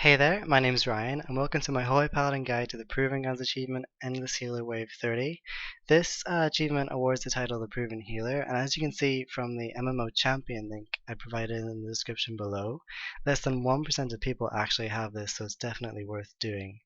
Hey there, my name's Ryan, and welcome to my Holy Paladin Guide to the Proving Grounds achievement Endless Healer Wave 30. This achievement awards the title the Proven Healer, and as you can see from the MMO Champion link I provided in the description below, less than 1% of people actually have this, so it's definitely worth doing.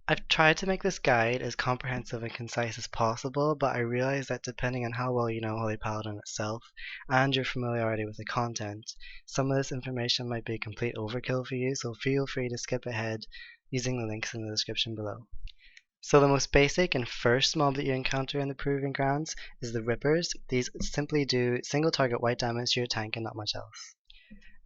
I've tried to make this guide as comprehensive and concise as possible, but I realize that depending on how well you know Holy Paladin itself and your familiarity with the content, some of this information might be a complete overkill for you, so feel free to skip ahead using the links in the description below. So the most basic and first mob that you encounter in the Proving Grounds is the Rippers. These simply do single target white damage to your tank and not much else.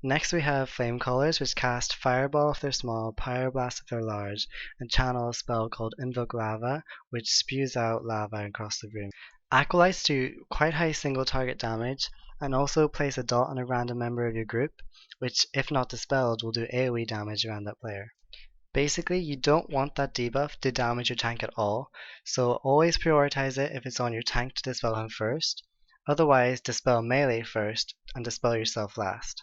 Next we have Flame Callers, which cast Fireball if they're small, Pyroblast if they're large, and channel a spell called Invoke Lava, which spews out lava across the room. Acolytes do quite high single target damage, and also place a dot on a random member of your group, which if not dispelled will do AoE damage around that player. Basically, you don't want that debuff to damage your tank at all, so always prioritize it if it's on your tank to dispel him first, otherwise dispel melee first and dispel yourself last.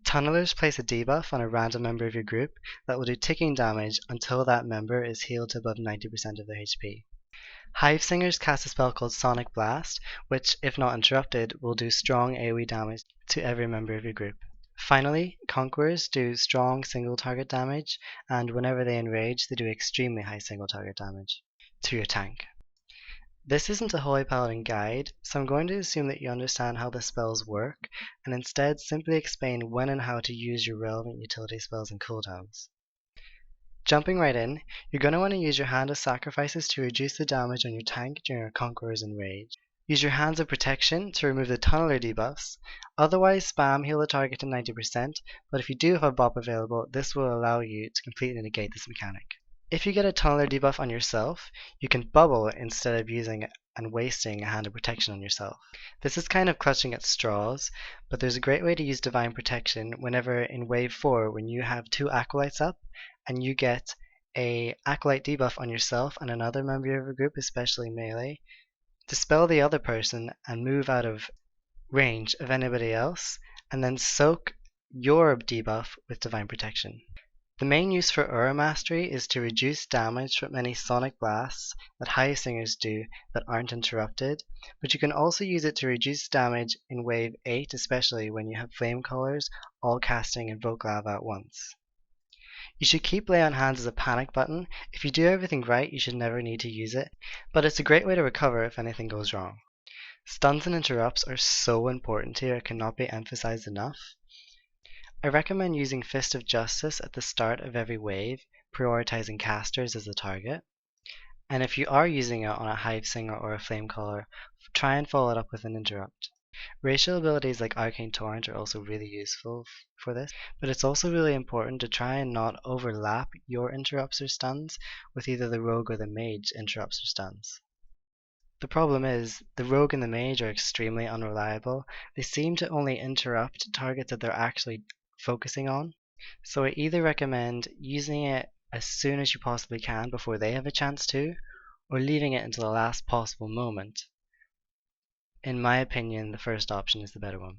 Tunnelers place a debuff on a random member of your group that will do ticking damage until that member is healed to above 90% of their HP. Hive Singers cast a spell called Sonic Blast, which, if not interrupted, will do strong AoE damage to every member of your group. Finally, Conquerors do strong single target damage, and whenever they enrage, they do extremely high single target damage to your tank. This isn't a Holy Paladin guide, so I'm going to assume that you understand how the spells work, and instead simply explain when and how to use your relevant utility spells and cooldowns. Jumping right in, you're going to want to use your Hand of Sacrifices to reduce the damage on your tank during a Conqueror's Enrage. Use your Hands of Protection to remove the Tunneler debuffs, otherwise spam heal the target to 90%, but if you do have a bop available, this will allow you to completely negate this mechanic. If you get a Tunneler debuff on yourself, you can bubble instead of using and wasting a Hand of Protection on yourself. This is kind of clutching at straws, but there's a great way to use Divine Protection whenever in Wave 4 when you have 2 Acolytes up and you get a Acolyte debuff on yourself and another member of your group, especially melee. Dispel the other person and move out of range of anybody else, and then soak your debuff with Divine Protection. The main use for Aura Mastery is to reduce damage from any Sonic Blasts that Hive Singers do that aren't interrupted, but you can also use it to reduce damage in Wave 8, especially when you have Flame Callers all casting Invoke Lava at once. You should keep Lay on Hands as a panic button. If you do everything right, you should never need to use it, but it's a great way to recover if anything goes wrong. Stuns and interrupts are so important here, it cannot be emphasized enough. I recommend using Fist of Justice at the start of every wave, prioritizing casters as the target. And if you are using it on a Hive Singer or a Flame Caller, try and follow it up with an interrupt. Racial abilities like Arcane Torrent are also really useful for this, but it's also really important to try and not overlap your interrupts or stuns with either the Rogue or the Mage interrupts or stuns. The problem is, the Rogue and the Mage are extremely unreliable. They seem to only interrupt targets that they're actually focusing on, so I either recommend using it as soon as you possibly can before they have a chance to, or leaving it until the last possible moment. In my opinion, the first option is the better one.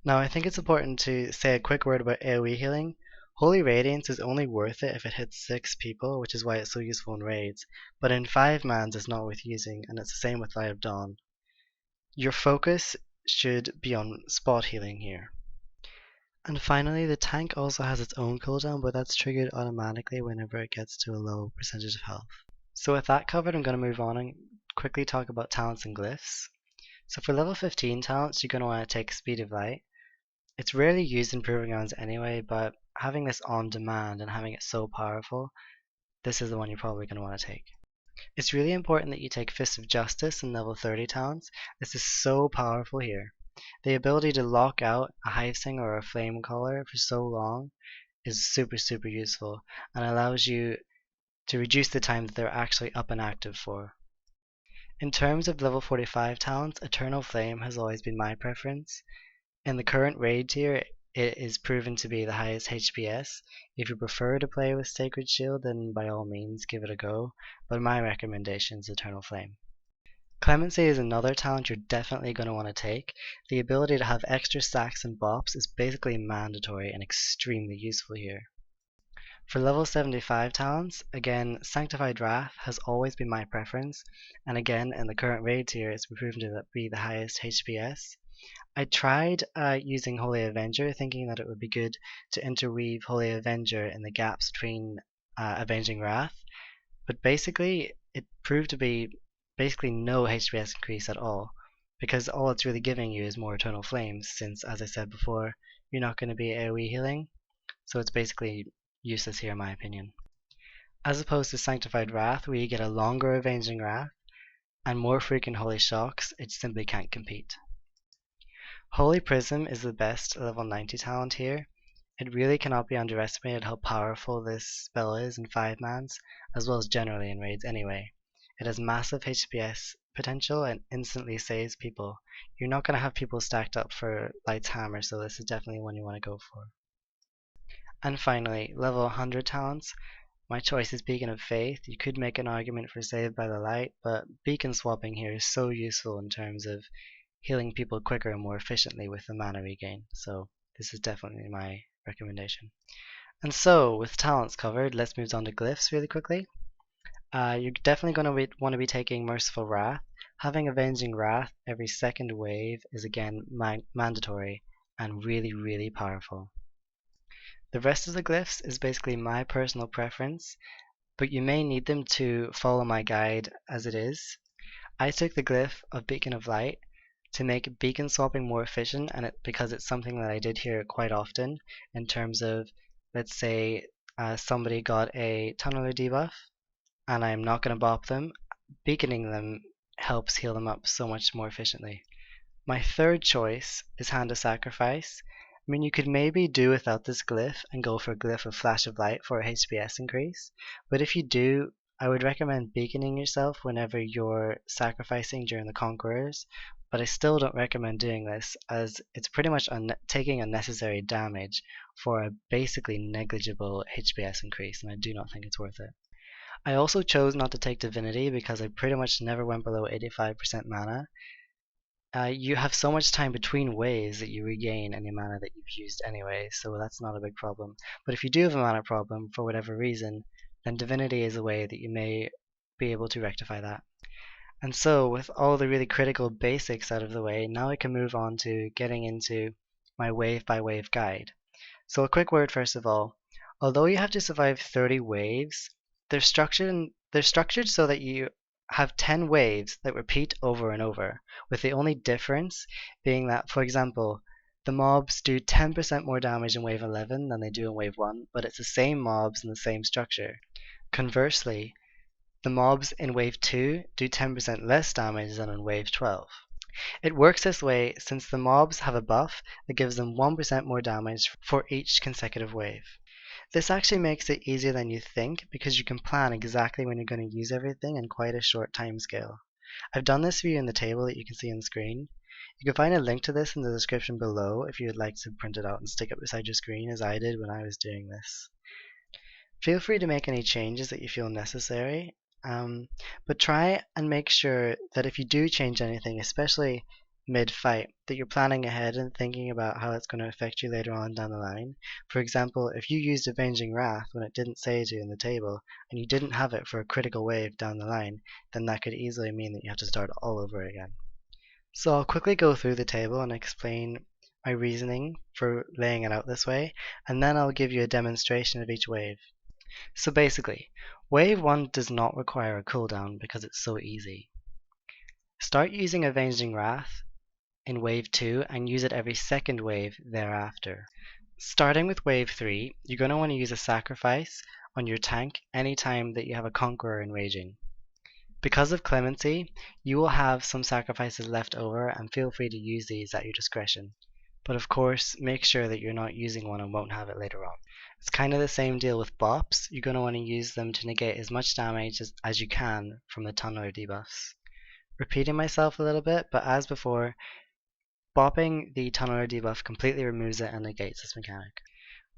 Now I think it's important to say a quick word about AoE healing. Holy Radiance is only worth it if it hits 6 people, which is why it's so useful in raids, but in 5-mans it's not worth using, and it's the same with Light of Dawn. Your focus should be on spot healing here. And finally, the tank also has its own cooldown, but that's triggered automatically whenever it gets to a low percentage of health. So with that covered, I'm going to move on and quickly talk about talents and glyphs. So for level 15 talents, you're going to want to take Speed of Light. It's rarely used in Proving Grounds anyway, but having this on demand and having it so powerful, this is the one you're probably going to want to take. It's really important that you take Fist of Justice in level 30 talents. This is so powerful here. The ability to lock out a Hive Singer or a Flame Caller for so long is super useful and allows you to reduce the time that they're actually up and active for. In terms of level 45 talents, Eternal Flame has always been my preference. In the current raid tier, it is proven to be the highest HPS. If you prefer to play with Sacred Shield, then by all means give it a go, but my recommendation is Eternal Flame. Clemency is another talent you're definitely going to want to take. The ability to have extra stacks and bops is basically mandatory and extremely useful here. For level 75 talents, again, Sanctified Wrath has always been my preference, and again, in the current raid tier, it's been proven to be the highest HPS. I tried using Holy Avenger, thinking that it would be good to interweave Holy Avenger in the gaps between Avenging Wrath, but basically, it proved to be basically no HPS increase at all, because all it's really giving you is more Eternal Flames, since, as I said before, you're not going to be AoE healing, so it's basically useless here in my opinion. As opposed to Sanctified Wrath, where you get a longer Avenging Wrath and more frequent Holy Shocks, it simply can't compete. Holy Prism is the best level 90 talent here. It really cannot be underestimated how powerful this spell is in 5-mans, as well as generally in raids anyway. It has massive HPS potential and instantly saves people. You're not going to have people stacked up for Light's Hammer, so this is definitely one you want to go for. And finally, level 100 talents. My choice is Beacon of Faith. You could make an argument for Saved by the Light, but beacon swapping here is so useful in terms of healing people quicker and more efficiently with the mana regain, so this is definitely my recommendation. And so, with talents covered, let's move on to glyphs really quickly. You're definitely going to want to be taking Merciful Wrath. Having Avenging Wrath every second wave is again mandatory and really powerful. The rest of the glyphs is basically my personal preference, but you may need them to follow my guide as it is. I took the glyph of Beacon of Light to make beacon swapping more efficient, and because it's something that I did here quite often in terms of, let's say somebody got a tunneler debuff and I'm not going to bop them, beaconing them helps heal them up so much more efficiently. My third choice is Hand of Sacrifice. I mean, you could maybe do without this glyph and go for a glyph of Flash of Light for a HPS increase, but if you do, I would recommend beaconing yourself whenever you're sacrificing during the Conquerors, but I still don't recommend doing this as it's pretty much taking unnecessary damage for a basically negligible HPS increase, and I do not think it's worth it. I also chose not to take Divinity because I pretty much never went below 85% mana. You have so much time between waves that you regain any mana that you've used anyway, so that's not a big problem. But if you do have a mana problem for whatever reason, then Divinity is a way that you may be able to rectify that. And so, with all the really critical basics out of the way, now I can move on to getting into my wave by wave guide. So a quick word first of all. Although you have to survive 30 waves, they're structured so that you have 10 waves that repeat over and over, with the only difference being that, for example, the mobs do 10% more damage in wave 11 than they do in wave 1, but it's the same mobs and the same structure. Conversely, the mobs in wave 2 do 10% less damage than in wave 12. It works this way since the mobs have a buff that gives them 1% more damage for each consecutive wave. This actually makes it easier than you think because you can plan exactly when you're going to use everything in quite a short time scale. I've done this for you in the table that you can see on the screen. You can find a link to this in the description below if you would like to print it out and stick it beside your screen as I did when I was doing this. Feel free to make any changes that you feel necessary, but try and make sure that if you do change anything, especially mid-fight, that you're planning ahead and thinking about how it's going to affect you later on down the line. For example, if you used Avenging Wrath when it didn't say to in the table, and you didn't have it for a critical wave down the line, then that could easily mean that you have to start all over again. So I'll quickly go through the table and explain my reasoning for laying it out this way, and then I'll give you a demonstration of each wave. So basically, wave 1 does not require a cooldown because it's so easy. Start using Avenging Wrath in wave 2 and use it every second wave thereafter. Starting with wave 3, you're going to want to use a sacrifice on your tank anytime that you have a Conqueror enraging. Because of Clemency, you will have some sacrifices left over and feel free to use these at your discretion. But of course, make sure that you're not using one and won't have it later on. It's kind of the same deal with bops. You're going to want to use them to negate as much damage as you can from the tunneler debuffs. Repeating myself a little bit, but as before, bopping the tunneler debuff completely removes it and negates this mechanic.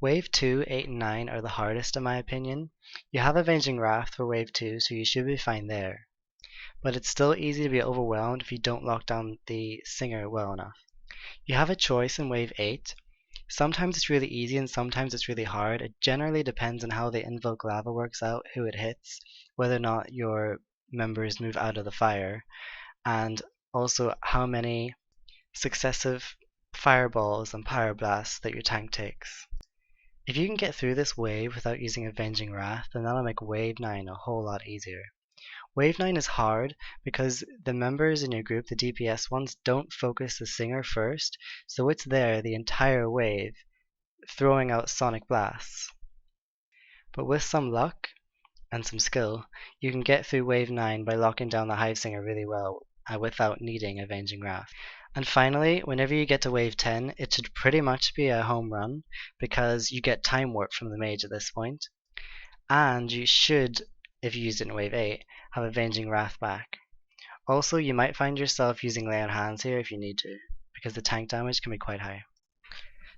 Wave 2, 8, and 9 are the hardest in my opinion. You have Avenging Wrath for wave 2, so you should be fine there. But it's still easy to be overwhelmed if you don't lock down the Singer well enough. You have a choice in wave 8. Sometimes it's really easy and sometimes it's really hard. It generally depends on how the invoke lava works out, who it hits, whether or not your members move out of the fire, and also how many successive fireballs and pyroblasts that your tank takes. If you can get through this wave without using Avenging Wrath, then that'll make wave 9 a whole lot easier. Wave 9 is hard because the members in your group, the DPS ones, don't focus the singer first, so it's there the entire wave, throwing out sonic blasts. But with some luck and some skill, you can get through wave 9 by locking down the Hive Singer really well without needing Avenging Wrath. And finally, whenever you get to wave 10, it should pretty much be a home run because you get Time Warp from the mage at this point. And you should, if you used it in wave 8, have Avenging Wrath back. Also, you might find yourself using Lay on Hands here if you need to, because the tank damage can be quite high.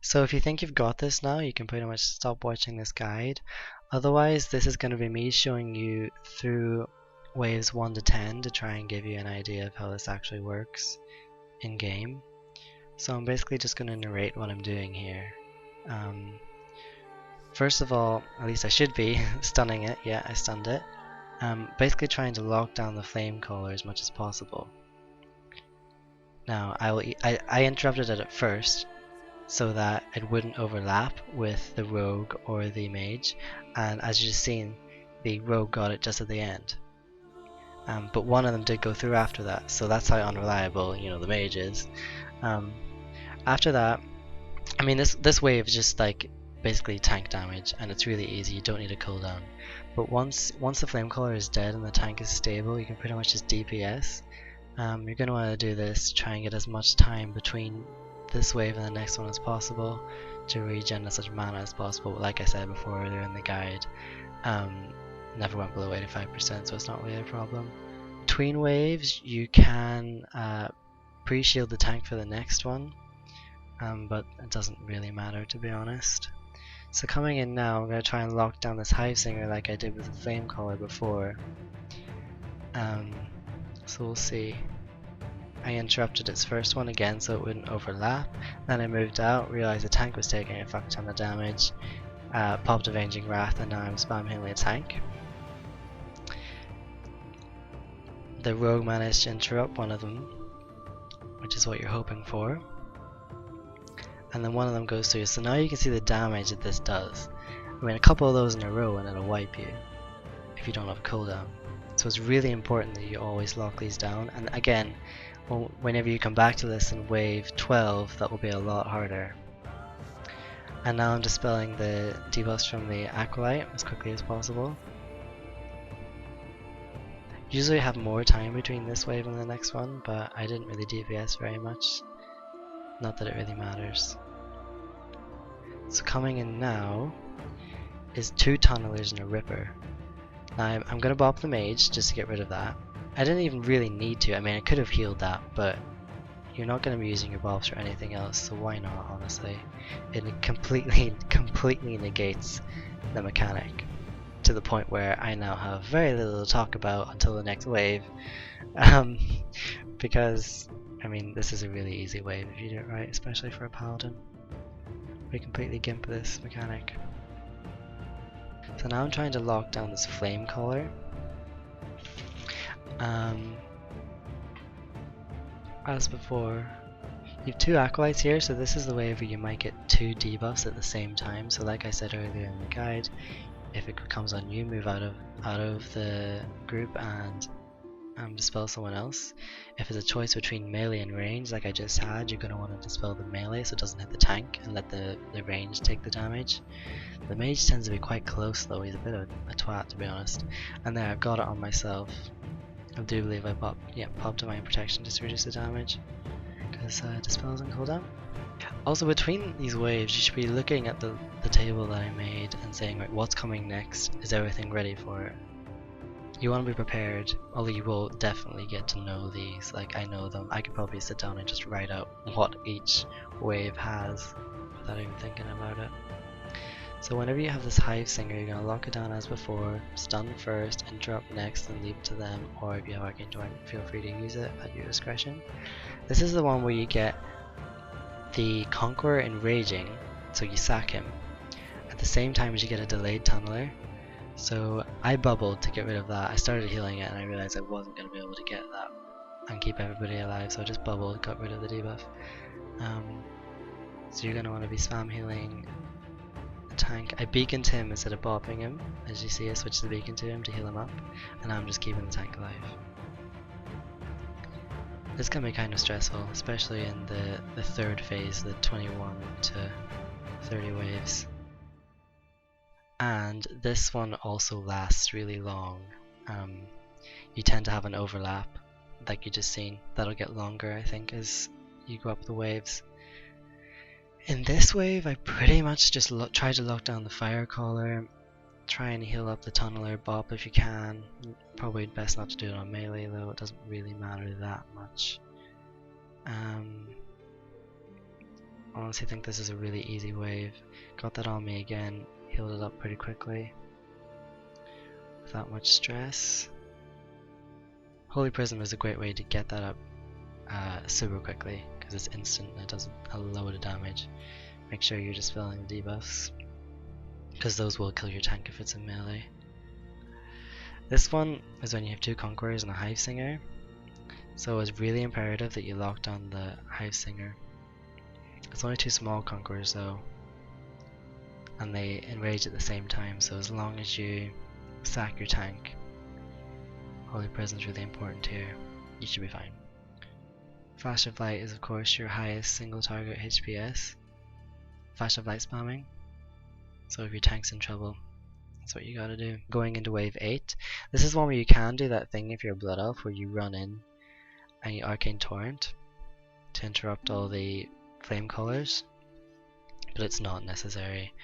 So if you think you've got this now, you can pretty much stop watching this guide. Otherwise, this is going to be me showing you through waves 1 to 10 to try and give you an idea of how this actually works in game. So I'm basically just going to narrate what I'm doing here. First of all, at least I should be stunning it. Yeah, I stunned it. Basically trying to lock down the flame caller as much as possible. Now I interrupted it at first so that it wouldn't overlap with the rogue or the mage, and as you've seen, the rogue got it just at the end. But one of them did go through after that, so that's how unreliable the mage is. After that, I mean this wave is just like basically tank damage, and it's really easy. You don't need a cooldown. But once the flame caller is dead and the tank is stable, you can pretty much just DPS. You're going to want to do this, try and get as much time between this wave and the next one as possible to regen as much mana as possible. But like I said before earlier in the guide, never went below 85%, so it's not really a problem. Between waves, you can pre-shield the tank for the next one, but it doesn't really matter, to be honest. So coming in now, I'm going to try and lock down this Hive Singer like I did with the Flame Caller before. So we'll see. I interrupted its first one again so it wouldn't overlap. Then I moved out, realized the tank was taking a fuck ton of damage, popped Avenging Wrath, and now I'm spam healing a tank. The rogue managed to interrupt one of them, which is what you're hoping for. And then one of them goes through, so now you can see the damage that this does. I mean, a couple of those in a row and it'll wipe you if you don't have a cooldown. So it's really important that you always lock these down, and again, whenever you come back to this in wave 12, that will be a lot harder. And now I'm dispelling the debuffs from the Acolyte as quickly as possible. Usually I have more time between this wave and the next one, but I didn't really DPS very much. Not that it really matters. So coming in now is 2 tunnelers and a ripper. Now I'm going to bop the mage just to get rid of that. I didn't even really need to. I mean, I could have healed that, but you're not going to be using your bops or anything else, so why not, honestly? It completely negates the mechanic to the point where I now have very little to talk about until the next wave. Because, I mean, this is a really easy wave if you do it right, especially for a paladin. We completely gimp this mechanic. So now I'm trying to lock down this flame caller. As before, you have 2 acolytes here, so this is the wave where you might get 2 debuffs at the same time. So like I said earlier in the guide, if it comes on you, move out of the group and dispel someone else. If it's a choice between melee and range, like I just had, you're going to want to dispel the melee so it doesn't hit the tank and let the range take the damage. The mage tends to be quite close though, he's a bit of a twat, to be honest. And there, I've got it on myself. I do believe I popped Divine Protection just to reduce the damage, because dispel doesn't cooldown. Also, between these waves, you should be looking at the table that I made and saying, right, what's coming next? Is everything ready for it? You want to be prepared, although you will definitely get to know these. Like, I know them. I could probably sit down and just write out what each wave has without even thinking about it. So whenever you have this Hive Singer, you're going to lock it down as before, stun first, interrupt next, and leave it to them, or if you have Arcane Torrent, feel free to use it at your discretion. This is the one where you get the Conqueror Enraging, so you sack him. At the same time as you get a delayed tunneler. So I bubbled to get rid of that. I started healing it and I realized I wasn't going to be able to get that and keep everybody alive, so I just bubbled, got rid of the debuff. So you're going to want to be spam healing the tank. I beaconed him instead of bopping him. As you see, I switched the beacon to him to heal him up, and now I'm just keeping the tank alive. This can be kind of stressful, especially in the third phase, the 21 to 30 waves. And this one also lasts really long. You tend to have an overlap, like you just seen. That'll get longer, I think, as you go up the waves. In this wave, I pretty much just try to lock down the fire caller, try and heal up the tunneler, bop if you can. Probably best not to do it on melee though, it doesn't really matter that much. Honestly, think this is a really easy wave. Got that on me again, healed it up pretty quickly without much stress. Holy Prism is a great way to get that up super quickly because it's instant and it does a load of damage. Make sure you're just filling the debuffs because those will kill your tank if it's in melee. This one is when you have 2 Conquerors and a Hive Singer, so it's really imperative that you lock down the Hive Singer. It's only 2 small Conquerors though, and they enrage at the same time, so as long as you sack your tank, Holy Prism is really important here, you should be fine. Flash of Light is of course your highest single target HPS. Flash of Light spamming, so if your tank's in trouble, that's what you gotta do. Going into wave 8, this is one where you can do that thing if you're a Blood Elf where you run in and you Arcane Torrent to interrupt all the flame colors, but it's not necessary.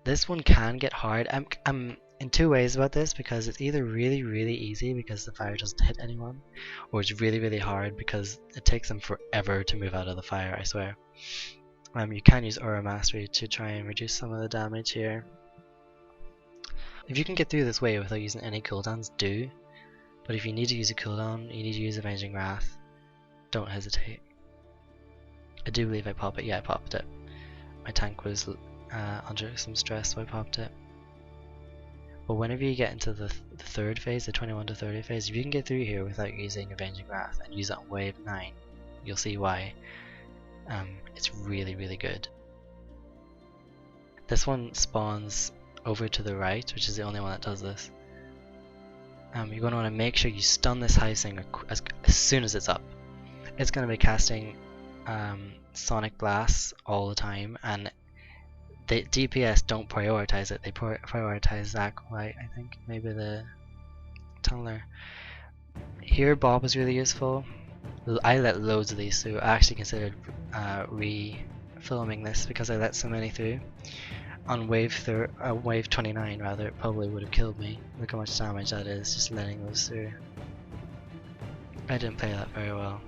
This one can get hard. I'm in 2 ways about this, because it's either really easy because the fire doesn't hit anyone, or it's really hard because it takes them forever to move out of the fire, I swear. You can use Aura Mastery to try and reduce some of the damage here. If you can get through this wave without using any cooldowns, do. But if you need to use a cooldown, you need to use Avenging Wrath, don't hesitate. I do believe I popped it. Yeah, I popped it. My tank was under some stress, so I popped it. But whenever you get into the third phase, the 21 to 30 phase, if you can get through here without using Avenging Wrath and use it on wave 9, you'll see why. It's really good. This one spawns over to the right, which is the only one that does this. You're going to want to make sure you stun this Hive Singer as soon as it's up. It's going to be casting Sonic Blasts all the time, and the DPS don't prioritize it. They prioritize Zac White, I think, maybe the tunneler. Here Bob is really useful. I let loads of these through. I actually considered re-filming this because I let so many through. On wave 29 rather, it probably would have killed me. Look how much damage that is, just letting those through. I didn't play that very well.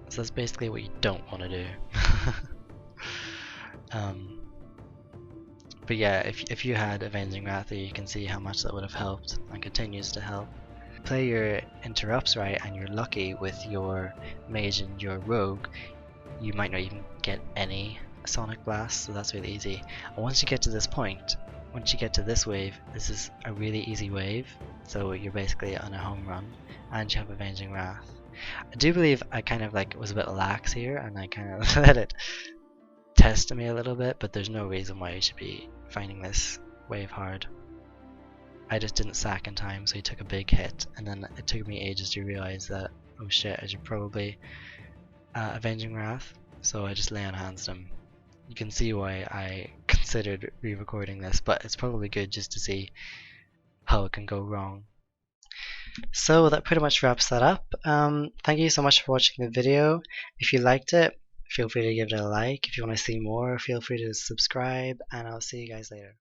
So that's basically what you don't want to do. But yeah, if you had Avenging Wrath, you can see how much that would have helped and continues to help. Play your interrupts right and you're lucky with your mage and your rogue, you might not even get any Sonic Blast, so that's really easy. And once you get to this point, once you get to this wave, this is a really easy wave, so you're basically on a home run, and you have Avenging Wrath. I do believe I kind of was a bit lax here, and I kind of let it test me a little bit, but there's no reason why you should be finding this wave hard. I just didn't sack in time, so he took a big hit, and then it took me ages to realize that, oh shit, I should probably Avenging Wrath, so I just lay on hands him. You can see why I considered re-recording this, but it's probably good just to see how it can go wrong. So that pretty much wraps that up. Thank you so much for watching the video. If you liked it, feel free to give it a like. If you want to see more, feel free to subscribe, and I'll see you guys later.